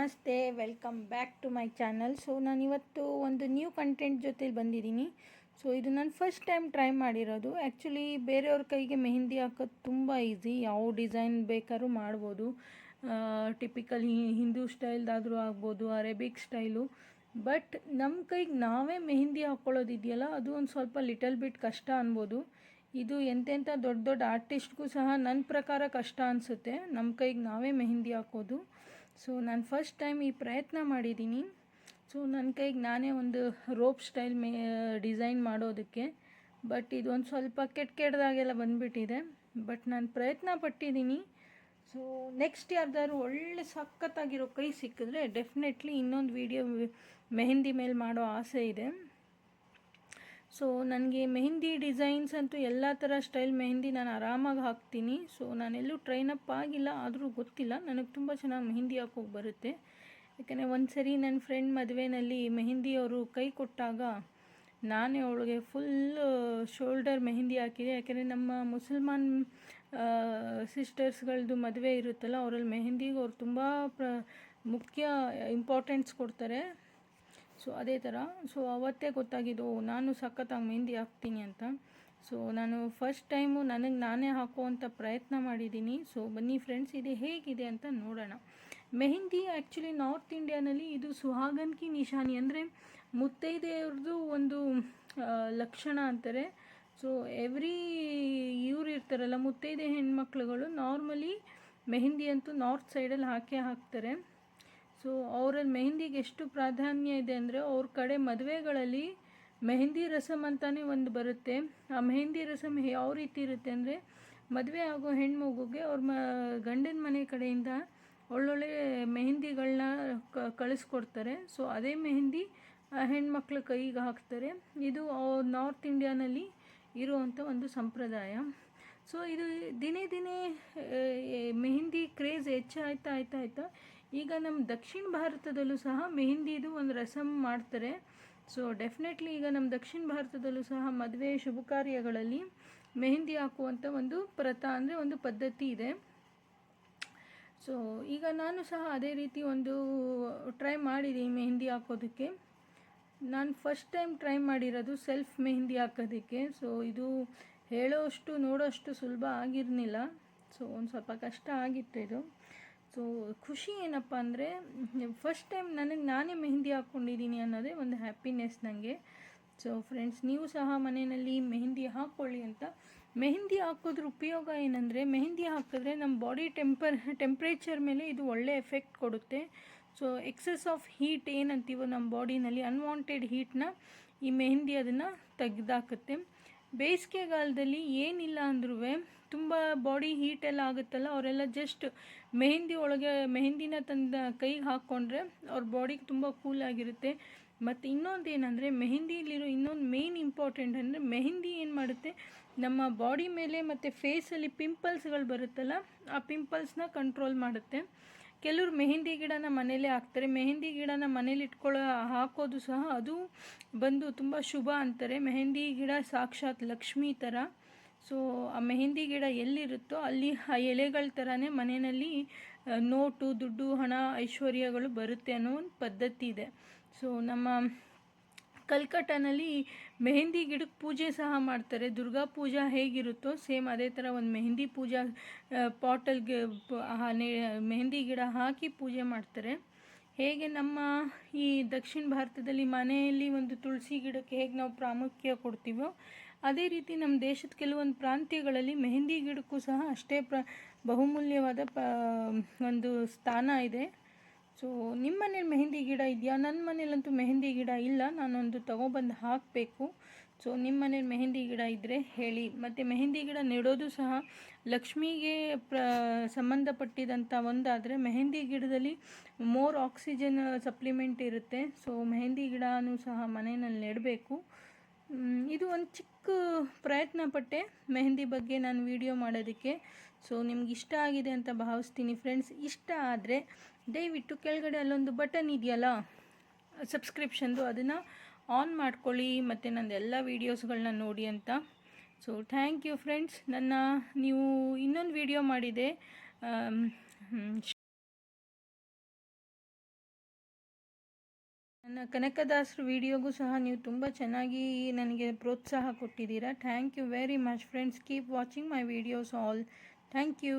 ನಮಸ್ತೆ, welcome back to my channel. So ನಾನಿವತ್ತು ಒಂದು ನ್ಯೂ ಕಂಟೆಂಟ್ ಜೊತೆಲಿ ಬಂದಿದ್ದೀನಿ. ಸೊ ಇದು ನಾನು ಫಸ್ಟ್ ಟೈಮ್ ಟ್ರೈ ಮಾಡಿರೋದು. ಆ್ಯಕ್ಚುಲಿ ಬೇರೆಯವ್ರ ಕೈಗೆ ಮೆಹಂದಿ ಹಾಕೋದು ತುಂಬ ಈಸಿ, ಯಾವ ಡಿಸೈನ್ ಬೇಕಾದ್ರೂ ಮಾಡ್ಬೋದು. ಟಿಪಿಕಲ್ ಹಿಂದೂ ಸ್ಟೈಲ್ದಾದರೂ ಆಗ್ಬೋದು, ಅರೇಬಿಕ್ ಸ್ಟೈಲು. ಬಟ್ ನಮ್ಮ ಕೈಗೆ ನಾವೇ ಮೆಹಂದಿ ಹಾಕ್ಕೊಳ್ಳೋದಿದೆಯಲ್ಲ, ಅದು ಒಂದು ಸ್ವಲ್ಪ ಲಿಟಲ್ ಬಿಟ್ ಕಷ್ಟ ಅನ್ಬೋದು. ಇದು ಎಂತೆಂಥ ದೊಡ್ಡ ದೊಡ್ಡ ಆರ್ಟಿಸ್ಟ್ಗೂ ಸಹ ನನ್ನ ಪ್ರಕಾರ ಕಷ್ಟ ಅನಿಸುತ್ತೆ ನಮ್ಮ ಕೈಗೆ ನಾವೇ ಮೆಹಂದಿ ಹಾಕೋದು. ಸೊ ನಾನು ಫಸ್ಟ್ ಟೈಮ್ ಈ ಪ್ರಯತ್ನ ಮಾಡಿದ್ದೀನಿ. ಸೊ ನನ್ನ ಕೈಗೆ ನಾನೇ ಒಂದು ರೋಪ್ ಸ್ಟೈಲ್ ಡಿಸೈನ್ ಮಾಡೋದಕ್ಕೆ. ಬಟ್ ಇದೊಂದು ಸ್ವಲ್ಪ ಕೆಟ್ಟದಾಗೆಲ್ಲ ಬಂದುಬಿಟ್ಟಿದೆ. ಬಟ್ ನಾನು ಪ್ರಯತ್ನ ಪಟ್ಟಿದ್ದೀನಿ. ಸೊ ನೆಕ್ಸ್ಟ್ ಯಾರ್ದಾದ್ರು ಒಳ್ಳೆ ಸಖತ್ತಾಗಿರೋ ಕೈ ಸಿಕ್ಕಿದ್ರೆ ಡೆಫಿನೆಟ್ಲಿ ಇನ್ನೊಂದು ವಿಡಿಯೋ ಮೆಹಂದಿ ಮೇಲೆ ಮಾಡೋ ಆಸೆ ಇದೆ. ಸೊ ನನಗೆ ಮೆಹಂದಿ ಡಿಸೈನ್ಸ್ ಅಂತೂ ಎಲ್ಲ ಥರ ಸ್ಟೈಲ್ ಮೆಹಂದಿ ನಾನು ಆರಾಮಾಗಿ ಹಾಕ್ತೀನಿ. ಸೊ ನಾನೆಲ್ಲೂ ಟ್ರೈನಪ್ ಆಗಿಲ್ಲ, ಆದರೂ ಗೊತ್ತಿಲ್ಲ, ನನಗೆ ತುಂಬ ಚೆನ್ನಾಗಿ ಮೆಹಂದಿ ಹಾಕೋಗಿ ಬರುತ್ತೆ. ಯಾಕಂದರೆ ಒಂದು ಸರಿ ನನ್ನ ಫ್ರೆಂಡ್ ಮದುವೆಯಲ್ಲಿ ಮೆಹಂದಿ ಅವರು ಕೈ ಕೊಟ್ಟಾಗ ನಾನೇ ಅವಳಿಗೆ ಫುಲ್ ಶೋಲ್ಡರ್ ಮೆಹಂದಿ ಹಾಕಿದೆ. ಯಾಕೆಂದರೆ ನಮ್ಮ ಮುಸಲ್ಮಾನ್ ಸಿಸ್ಟರ್ಸ್ಗಳದ್ದು ಮದುವೆ ಇರುತ್ತಲ್ಲ, ಅವರಲ್ಲಿ ಮೆಹಂದಿಗೆ ಅವ್ರು ತುಂಬ ಮುಖ್ಯ ಇಂಪಾರ್ಟೆನ್ಸ್ ಕೊಡ್ತಾರೆ. ಸೊ ಅದೇ ಥರ. ಸೊ ಅವತ್ತೇ ಗೊತ್ತಾಗಿದ್ದು ನಾನು ಸಖತ್ತಾಗಿ ಮೆಹಂದಿ ಹಾಕ್ತೀನಿ ಅಂತ. ಸೊ ನಾನು ಫಸ್ಟ್ ಟೈಮು ನನಗೆ ನಾನೇ ಹಾಕುವಂಥ ಪ್ರಯತ್ನ ಮಾಡಿದ್ದೀನಿ. ಸೊ ಬನ್ನಿ ಫ್ರೆಂಡ್ಸ್, ಇದು ಹೇಗಿದೆ ಅಂತ ನೋಡೋಣ. ಮೆಹಂದಿ ಆ್ಯಕ್ಚುಲಿ ನಾರ್ತ್ ಇಂಡಿಯಾನಲ್ಲಿ ಇದು ಸುಹಾಗನ್ ಕಿ ನಿಶಾನಿ, ಅಂದರೆ ಮುತ್ತೈದೆಯವ್ರದ್ದು ಒಂದು ಲಕ್ಷಣ ಅಂತಾರೆ. ಸೊ ಇವ್ರು ಇರ್ತಾರಲ್ಲ ಮುತ್ತೈದೆ ಹೆಣ್ಮಕ್ಳುಗಳು, ನಾರ್ಮಲಿ ಮೆಹಂದಿ ಅಂತೂ ನಾರ್ತ್ ಸೈಡಲ್ಲಿ ಹಾಕ್ತಾರೆ. ಸೊ ಅವರಲ್ಲಿ ಮೆಹಂದಿಗೆ ಎಷ್ಟು ಪ್ರಾಧಾನ್ಯ ಇದೆ ಅಂದರೆ, ಅವ್ರ ಕಡೆ ಮದುವೆಗಳಲ್ಲಿ ಮೆಹಂದಿ ರಸಮ್ ಅಂತಲೇ ಒಂದು ಬರುತ್ತೆ. ಆ ಮೆಹಂದಿ ರಸಮ್ ಯಾವ ರೀತಿ ಇರುತ್ತೆ ಅಂದರೆ, ಮದುವೆ ಆಗೋ ಹೆಣ್ಮಗುಗೆ ಅವ್ರ ಗಂಡನ ಮನೆ ಕಡೆಯಿಂದ ಒಳ್ಳೊಳ್ಳೆ ಮೆಹಂದಿಗಳನ್ನ ಕಳಿಸ್ಕೊಡ್ತಾರೆ. ಸೊ ಅದೇ ಮೆಹಂದಿ ಹೆಣ್ಮಕ್ಳ ಕೈಗೆ ಹಾಕ್ತಾರೆ. ಇದು ನಾರ್ತ್ ಇಂಡಿಯಾನಲ್ಲಿ ಇರುವಂಥ ಒಂದು ಸಂಪ್ರದಾಯ. ಸೊ ಇದು ದಿನೇ ದಿನೇ ಮೆಹಂದಿ ಕ್ರೇಜ್ ಹೆಚ್ಚಾಯ್ತಾ ಈಗ ನಮ್ಮ ದಕ್ಷಿಣ ಭಾರತದಲ್ಲೂ ಸಹ ಮೆಹಂದಿದು ಒಂದು ರಸಮ್ ಮಾಡ್ತಾರೆ. ಸೊ ಡೆಫಿನೆಟ್ಲಿ ಈಗ ನಮ್ಮ ದಕ್ಷಿಣ ಭಾರತದಲ್ಲೂ ಸಹ ಮದುವೆ ಶುಭ ಕಾರ್ಯಗಳಲ್ಲಿ ಮೆಹಂದಿ ಹಾಕುವಂಥ ಒಂದು ಪ್ರಥಾ ಅಂದರೆ ಒಂದು ಪದ್ಧತಿ ಇದೆ. ಸೊ ಈಗ ನಾನು ಸಹ ಅದೇ ರೀತಿ ಒಂದು ಟ್ರೈ ಮಾಡಿದ್ದೀನಿ ಮೆಹಂದಿ ಹಾಕೋದಕ್ಕೆ. ನಾನು ಫಸ್ಟ್ ಟೈಮ್ ಟ್ರೈ ಮಾಡಿರೋದು ಸೆಲ್ಫ್ ಮೆಹಂದಿ ಹಾಕೋದಕ್ಕೆ. ಸೊ ಇದು ಹೇಳೋಷ್ಟು ನೋಡೋಷ್ಟು ಸುಲಭ ಆಗಿರಲಿಲ್ಲ. ಸೊ ಒಂದು ಸ್ವಲ್ಪ ಕಷ್ಟ ಆಗಿತ್ತು ಇದು. ಸೊ ಖುಷಿ ಏನಪ್ಪ ಅಂದರೆ, ಫಸ್ಟ್ ಟೈಮ್ ನನಗೆ ನಾನೇ ಮೆಹಂದಿ ಹಾಕ್ಕೊಂಡಿದ್ದೀನಿ ಅನ್ನೋದೇ ಒಂದು ಹ್ಯಾಪಿನೆಸ್ ನನಗೆ. ಸೊ ಫ್ರೆಂಡ್ಸ್, ನೀವು ಸಹ ಮನೆಯಲ್ಲಿ ಮೆಹಂದಿ ಹಾಕ್ಕೊಳ್ಳಿ ಅಂತ. ಮೆಹಂದಿ ಹಾಕೋದ್ರ ಉಪಯೋಗ ಏನಂದರೆ, ಮೆಹಂದಿ ಹಾಕಿದ್ರೆ ನಮ್ಮ ಬಾಡಿ ಟೆಂಪ್ರೇಚರ್ ಮೇಲೆ ಇದು ಒಳ್ಳೆ ಎಫೆಕ್ಟ್ ಕೊಡುತ್ತೆ. ಸೊ ಎಕ್ಸೆಸ್ ಆಫ್ ಹೀಟ್ ಏನಂತೀವೋ ನಮ್ಮ ಬಾಡಿನಲ್ಲಿ, ಅನ್ವಾಂಟೆಡ್ ಹೀಟ್ನ ಈ ಮೆಹಂದಿ ಅದನ್ನು ತೆಗೆದಾಕುತ್ತೆ. ಬೇಸಿಗೆಗಾಲದಲ್ಲಿ ಏನಿಲ್ಲ ಅಂದ್ರೂ ತುಂಬ ಬಾಡಿ ಹೀಟೆಲ್ಲ ಆಗುತ್ತಲ್ಲ, ಅವರೆಲ್ಲ ಜಸ್ಟ್ ಮೆಹಂದಿನ ತಂದ ಕೈಗೆ ಹಾಕ್ಕೊಂಡ್ರೆ ಅವ್ರ ಬಾಡಿಗೆ ತುಂಬ ಕೂಲಾಗಿರುತ್ತೆ. ಮತ್ತು ಇನ್ನೊಂದು ಏನಂದರೆ, ಮೆಹಂದಿಲಿರೋ ಇನ್ನೊಂದು ಮೇನ್ ಇಂಪಾರ್ಟೆಂಟ್ ಅಂದರೆ, ಮೆಹಂದಿ ಏನು ಮಾಡುತ್ತೆ, ನಮ್ಮ ಬಾಡಿ ಮೇಲೆ ಮತ್ತು ಫೇಸಲ್ಲಿ ಪಿಂಪಲ್ಸ್ಗಳು ಬರುತ್ತಲ್ಲ, ಆ ಪಿಂಪಲ್ಸ್ನ ಕಂಟ್ರೋಲ್ ಮಾಡುತ್ತೆ. ಕೆಲವರು ಮೆಹಂದಿ ಗಿಡನ ಮನೇಲೇ ಹಾಕ್ತಾರೆ. ಮೆಹಂದಿ ಗಿಡನ ಮನೇಲಿ ಹಾಕೋದು ಸಹ ಅದು ಬಂದು ತುಂಬ ಶುಭ ಅಂತಾರೆ. ಮೆಹಂದಿ ಗಿಡ ಸಾಕ್ಷಾತ್ ಲಕ್ಷ್ಮಿ ಥರ. ಸೊ ಆ ಮೆಹಂದಿ ಗಿಡ ಎಲ್ಲಿರುತ್ತೋ ಅಲ್ಲಿ ಆ ಎಲೆಗಳ ಥರನೇ ಮನೆಯಲ್ಲಿ ನೋಟು, ದುಡ್ಡು, ಹಣ, ಐಶ್ವರ್ಯಗಳು ಬರುತ್ತೆ ಅನ್ನೋ ಒಂದು ಪದ್ಧತಿ ಇದೆ. ಸೊ ನಮ್ಮ ಕಲ್ಕಟ್ಟಾನಲ್ಲಿ ಮೆಹಂದಿ ಗಿಡಕ್ಕೆ ಪೂಜೆ ಸಹ ಮಾಡ್ತಾರೆ. ದುರ್ಗಾ ಪೂಜಾ ಹೇಗಿರುತ್ತೋ ಸೇಮ್ ಅದೇ ಥರ ಒಂದು ಮೆಹಂದಿ ಪೂಜಾ ಪಾಟಲ್ಗೆ ಮೆಹಂದಿ ಗಿಡ ಹಾಕಿ ಪೂಜೆ ಮಾಡ್ತಾರೆ. ಹೇಗೆ ನಮ್ಮ ಈ ದಕ್ಷಿಣ ಭಾರತದಲ್ಲಿ ಮನೆಯಲ್ಲಿ ಒಂದು ತುಳಸಿ ಗಿಡಕ್ಕೆ ಹೇಗೆ ನಾವು ಪ್ರಾಮುಖ್ಯ ಕೊಡ್ತೀವೋ, ಅದೇ ರೀತಿ ನಮ್ಮ ದೇಶದ ಕೆಲವೊಂದು ಪ್ರಾಂತ್ಯಗಳಲ್ಲಿ ಮೆಹಂದಿ ಗಿಡಕ್ಕೂ ಸಹ ಅಷ್ಟೇ ಬಹುಮೂಲ್ಯವಾದ ಒಂದು ಸ್ಥಾನ ಇದೆ. ಸೊ ನಿಮ್ಮ ಮನೇಲಿ ಮೆಹಂದಿ ಗಿಡ ಇದೆಯಾ? ನನ್ನ ಮನೇಲಂತೂ ಮೆಹಂದಿ ಗಿಡ ಇಲ್ಲ, ನಾನೊಂದು ತೊಗೊಬಂದು ಹಾಕಬೇಕು. ಸೊ ನಿಮ್ಮ ಮನೇಲಿ ಮೆಹಂದಿ ಗಿಡ ಇದ್ದರೆ ಹೇಳಿ. ಮತ್ತು ಮೆಹಂದಿ ಗಿಡ ನೆಡೋದು ಸಹ ಲಕ್ಷ್ಮಿಗೆ ಸಂಬಂಧಪಟ್ಟಿದಂಥ ಒಂದಾದರೆ, ಮೆಹಂದಿ ಗಿಡದಲ್ಲಿ ಮೋರ್ ಆಕ್ಸಿಜನ್ ಸಪ್ಲಿಮೆಂಟ್ ಇರುತ್ತೆ. ಸೊ ಮೆಹಂದಿ ಗಿಡನೂ ಸಹ ಮನೆಯಲ್ಲಿ ನೆಡಬೇಕು. ಇದು ಒಂದು ಚಿಕ್ಕ ಪ್ರಯತ್ನ ಪಟ್ಟೆ ಮೆಹಂದಿ ಬಗ್ಗೆ ನಾನು ವಿಡಿಯೋ ಮಾಡೋದಕ್ಕೆ. ಸೊ ನಿಮ್ಗೆ ಇಷ್ಟ ಆಗಿದೆ ಅಂತ ಭಾವಿಸ್ತೀನಿ ಫ್ರೆಂಡ್ಸ್. ಇಷ್ಟ ಆದರೆ ದಯವಿಟ್ಟು ಕೆಳಗಡೆ ಅಲ್ಲೊಂದು ಬಟನ್ ಇದೆಯಲ್ಲ ಸಬ್ಸ್ಕ್ರಿಪ್ಷನ್ದು, ಅದನ್ನು ಆನ್ ಮಾಡ್ಕೊಳ್ಳಿ ಮತ್ತು ನಂದು ಎಲ್ಲ ವೀಡಿಯೋಸ್ಗಳನ್ನ ನೋಡಿ ಅಂತ. So thank you friends. ನೀವು ಇನ್ನೊಂದು ವಿಡಿಯೋ ಮಾಡಿದೆ ನನ್ನ ಕನಕದಾಸರು ವಿಡಿಯೋಗೂ ಸಹ ನೀವು ತುಂಬ ಚೆನ್ನಾಗಿ ನನಗೆ ಪ್ರೋತ್ಸಾಹ ಕೊಟ್ಟಿದ್ದೀರಾ. Thank you very much friends. Keep watching my videos all. Thank you.